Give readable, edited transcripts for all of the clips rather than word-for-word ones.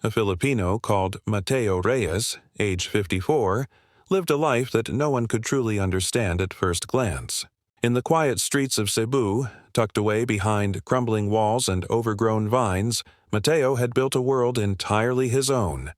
A Filipino called Mateo Reyes, age 54, lived a life that no one could truly understand at first glance. In the quiet streets of Cebu, tucked away behind crumbling walls and overgrown vines, Mateo had built a world entirely his own.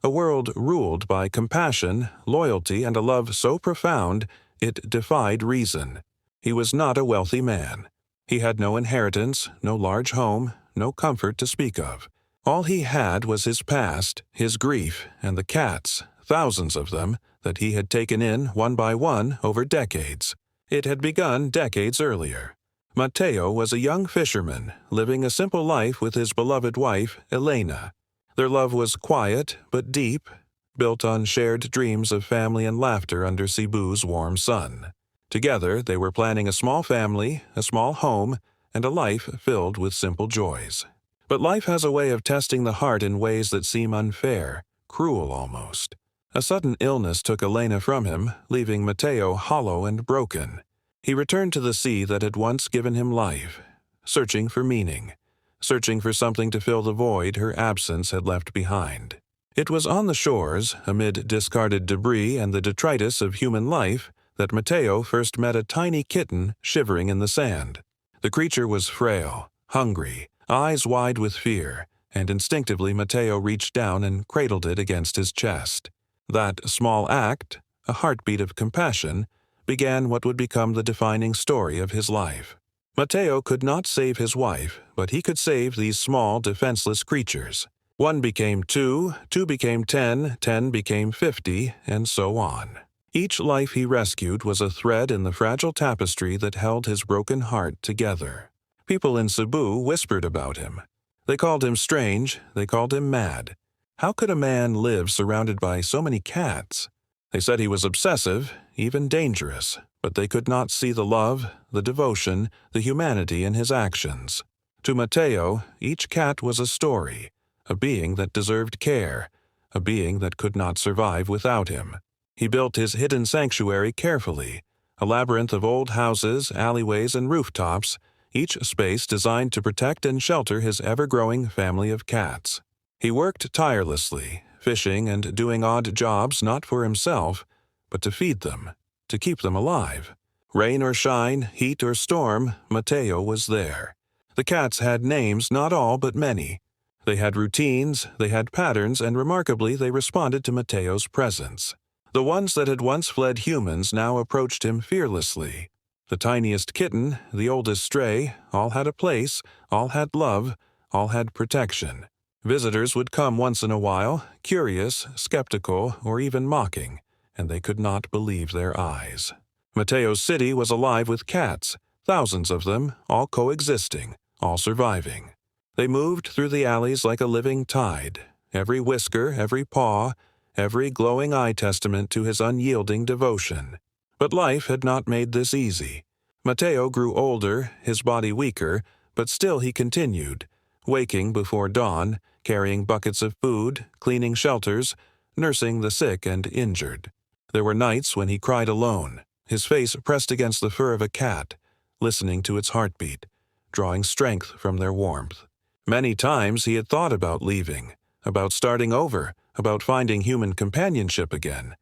A world ruled by compassion, loyalty, and a love so profound it defied reason. He was not a wealthy man. He had no inheritance, no large home, no comfort to speak of. All he had was his past, his grief, and the cats, thousands of them, that he had taken in one by one over decades. It had begun decades earlier. Mateo was a young fisherman, living a simple life with his beloved wife, Elena. Their love was quiet but deep, built on shared dreams of family and laughter under Cebu's warm sun. Together, they were planning a small family, a small home, and a life filled with simple joys. But life has a way of testing the heart in ways that seem unfair, cruel almost. A sudden illness took Elena from him, leaving Mateo hollow and broken. He returned to the sea that had once given him life, searching for meaning, searching for something to fill the void her absence had left behind. It was on the shores, amid discarded debris and the detritus of human life, that Mateo first met a tiny kitten shivering in the sand. The creature was frail, hungry, eyes wide with fear, and instinctively Mateo reached down and cradled it against his chest. That small act, a heartbeat of compassion, began what would become the defining story of his life. Mateo could not save his wife, but he could save these small, defenseless creatures. 1 became 2, 2 became 10, 10 became 50, and so on. Each life he rescued was a thread in the fragile tapestry that held his broken heart together. People in Cebu whispered about him. They called him strange, they called him mad. How could a man live surrounded by so many cats? They said he was obsessive, even dangerous, but they could not see the love, the devotion, the humanity in his actions. To Mateo, each cat was a story, a being that deserved care, a being that could not survive without him. He built his hidden sanctuary carefully, a labyrinth of old houses, alleyways, and rooftops, each space designed to protect and shelter his ever-growing family of cats. He worked tirelessly, fishing and doing odd jobs not for himself, but to feed them, to keep them alive. Rain or shine, heat or storm, Mateo was there. The cats had names, not all but many. They had routines, they had patterns, and remarkably they responded to Mateo's presence. The ones that had once fled humans now approached him fearlessly. The tiniest kitten, the oldest stray, all had a place, all had love, all had protection. Visitors would come once in a while, curious, skeptical, or even mocking, and they could not believe their eyes. Mateo's city was alive with cats, thousands of them, all coexisting, all surviving. They moved through the alleys like a living tide, every whisker, every paw, every glowing eye testament to his unyielding devotion. But life had not made this easy. Mateo grew older, his body weaker, but still he continued, waking before dawn, carrying buckets of food, cleaning shelters, nursing the sick and injured. There were nights when he cried alone, his face pressed against the fur of a cat, listening to its heartbeat, drawing strength from their warmth. Many times he had thought about leaving, about starting over, about finding human companionship again.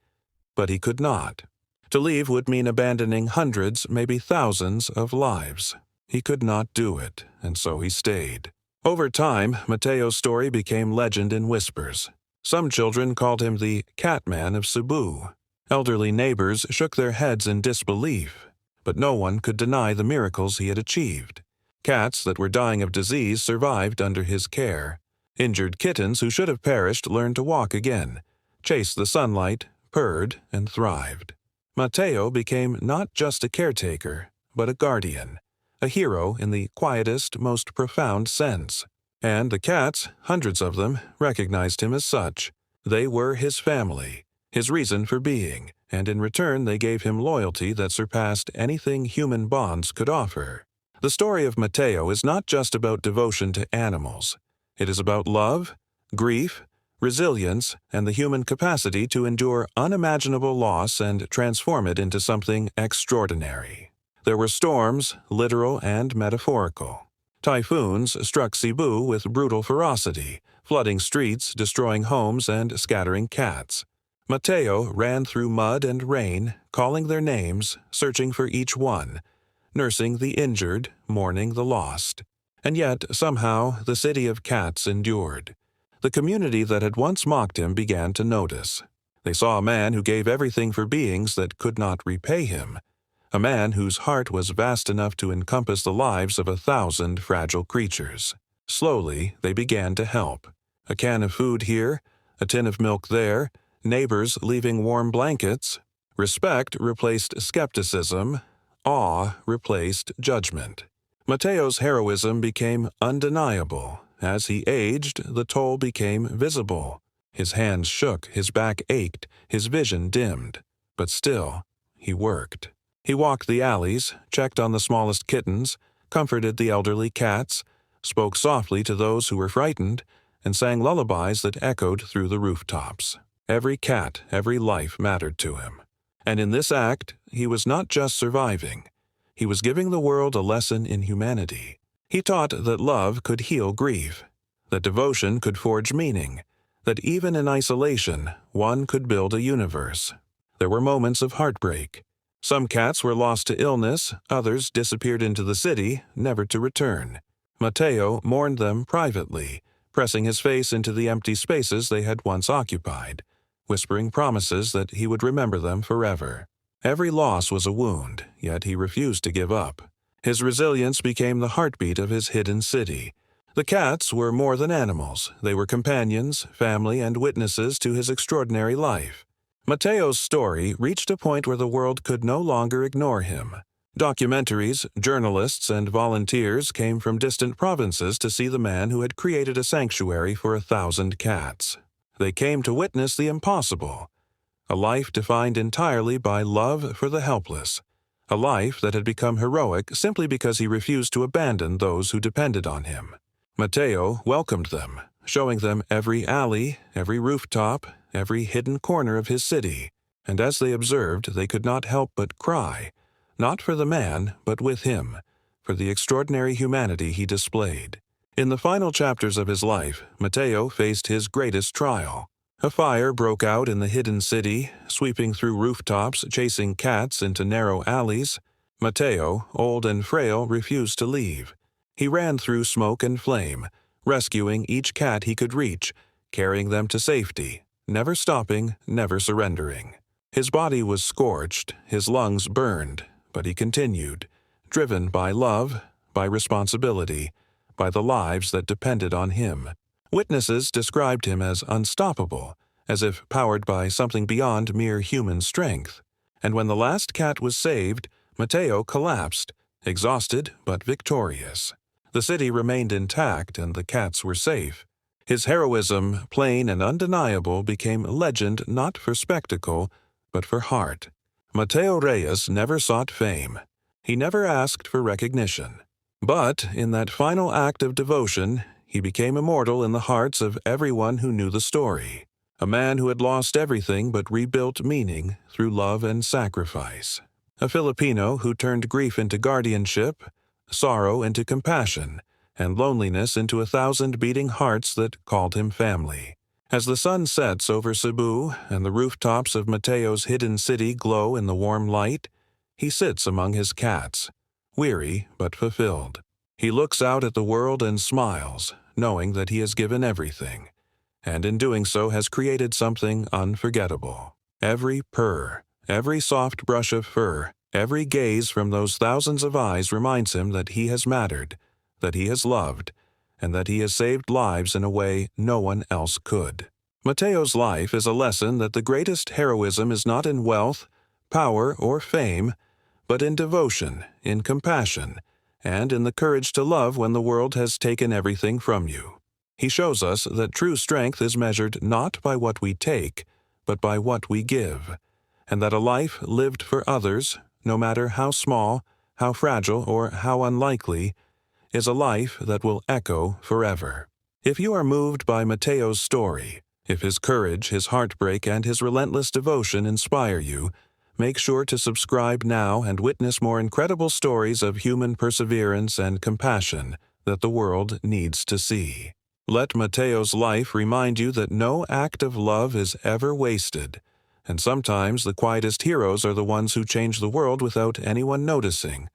But he could not. To leave would mean abandoning hundreds, maybe thousands, of lives. He could not do it, and so he stayed. Over time, Mateo's story became legend in whispers. Some children called him the Catman of Cebu. Elderly neighbors shook their heads in disbelief, but no one could deny the miracles he had achieved. Cats that were dying of disease survived under his care. Injured kittens who should have perished learned to walk again, chased the sunlight, purred, and thrived. Mateo became not just a caretaker, but a guardian, a hero in the quietest, most profound sense. And the cats, hundreds of them, recognized him as such. They were his family, his reason for being, and in return they gave him loyalty that surpassed anything human bonds could offer. The story of Mateo is not just about devotion to animals. It is about love, grief, resilience, and the human capacity to endure unimaginable loss and transform it into something extraordinary. There were storms, literal and metaphorical. Typhoons struck Cebu with brutal ferocity, flooding streets, destroying homes, and scattering cats. Mateo ran through mud and rain, calling their names, searching for each one, nursing the injured, mourning the lost. And yet, somehow, the city of cats endured. The community that had once mocked him began to notice. They saw a man who gave everything for beings that could not repay him, a man whose heart was vast enough to encompass the lives of 1,000 fragile creatures. Slowly, they began to help. A can of food here, a tin of milk there, neighbors leaving warm blankets. Respect replaced skepticism, awe replaced judgment. Mateo's heroism became undeniable. As he aged, the toll became visible. His hands shook, his back ached, his vision dimmed. But still, he worked. He walked the alleys, checked on the smallest kittens, comforted the elderly cats, spoke softly to those who were frightened, and sang lullabies that echoed through the rooftops. Every cat, every life mattered to him. And in this act, he was not just surviving. He was giving the world a lesson in humanity. He taught that love could heal grief, that devotion could forge meaning, that even in isolation, one could build a universe. There were moments of heartbreak. Some cats were lost to illness, others disappeared into the city, never to return. Mateo mourned them privately, pressing his face into the empty spaces they had once occupied, whispering promises that he would remember them forever. Every loss was a wound, yet he refused to give up. His resilience became the heartbeat of his hidden city. The cats were more than animals. They were companions, family, and witnesses to his extraordinary life. Mateo's story reached a point where the world could no longer ignore him. Documentaries, journalists, and volunteers came from distant provinces to see the man who had created a sanctuary for 1,000 cats. They came to witness the impossible, a life defined entirely by love for the helpless, a life that had become heroic simply because he refused to abandon those who depended on him. Mateo welcomed them, showing them every alley, every rooftop, every hidden corner of his city, and as they observed, they could not help but cry, not for the man, but with him, for the extraordinary humanity he displayed. In the final chapters of his life, Mateo faced his greatest trial. A fire broke out in the hidden city, sweeping through rooftops, chasing cats into narrow alleys. Mateo, old and frail, refused to leave. He ran through smoke and flame, rescuing each cat he could reach, carrying them to safety, never stopping, never surrendering. His body was scorched, his lungs burned, but he continued, driven by love, by responsibility, by the lives that depended on him. Witnesses described him as unstoppable, as if powered by something beyond mere human strength. And when the last cat was saved, Mateo collapsed, exhausted but victorious. The city remained intact and the cats were safe. His heroism, plain and undeniable, became legend not for spectacle, but for heart. Mateo Reyes never sought fame. He never asked for recognition. But in that final act of devotion, he became immortal in the hearts of everyone who knew the story. A man who had lost everything but rebuilt meaning through love and sacrifice. A Filipino who turned grief into guardianship, sorrow into compassion, and loneliness into 1,000 beating hearts that called him family. As the sun sets over Cebu and the rooftops of Mateo's hidden city glow in the warm light, he sits among his cats, weary but fulfilled. He looks out at the world and smiles, knowing that he has given everything, and in doing so has created something unforgettable. Every purr, every soft brush of fur, every gaze from those thousands of eyes reminds him that he has mattered, that he has loved, and that he has saved lives in a way no one else could. Mateo's life is a lesson that the greatest heroism is not in wealth, power, or fame, but in devotion, in compassion, and in the courage to love when the world has taken everything from you. He shows us that true strength is measured not by what we take, but by what we give, and that a life lived for others, no matter how small, how fragile, or how unlikely, is a life that will echo forever. If you are moved by Mateo's story, if his courage, his heartbreak, and his relentless devotion inspire you, make sure to subscribe now and witness more incredible stories of human perseverance and compassion that the world needs to see. Let Mateo's life remind you that no act of love is ever wasted, and sometimes the quietest heroes are the ones who change the world without anyone noticing,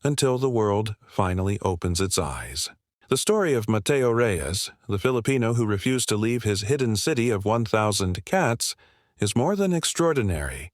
until the world finally opens its eyes. The story of Mateo Reyes, the Filipino who refused to leave his hidden city of 1,000 cats, is more than extraordinary.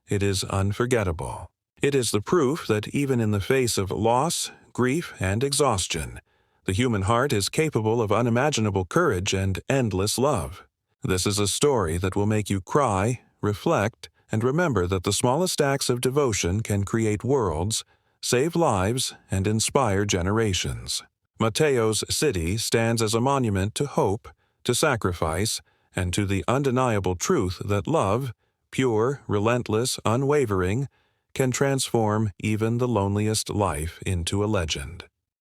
It is unforgettable. It is the proof that even in the face of loss, grief, and exhaustion, the human heart is capable of unimaginable courage and endless love. This is a story that will make you cry, reflect, and remember that the smallest acts of devotion can create worlds, save lives, and inspire generations. Mateo's city stands as a monument to hope, to sacrifice, and to the undeniable truth that love, pure, relentless, unwavering, can transform even the loneliest life into a legend.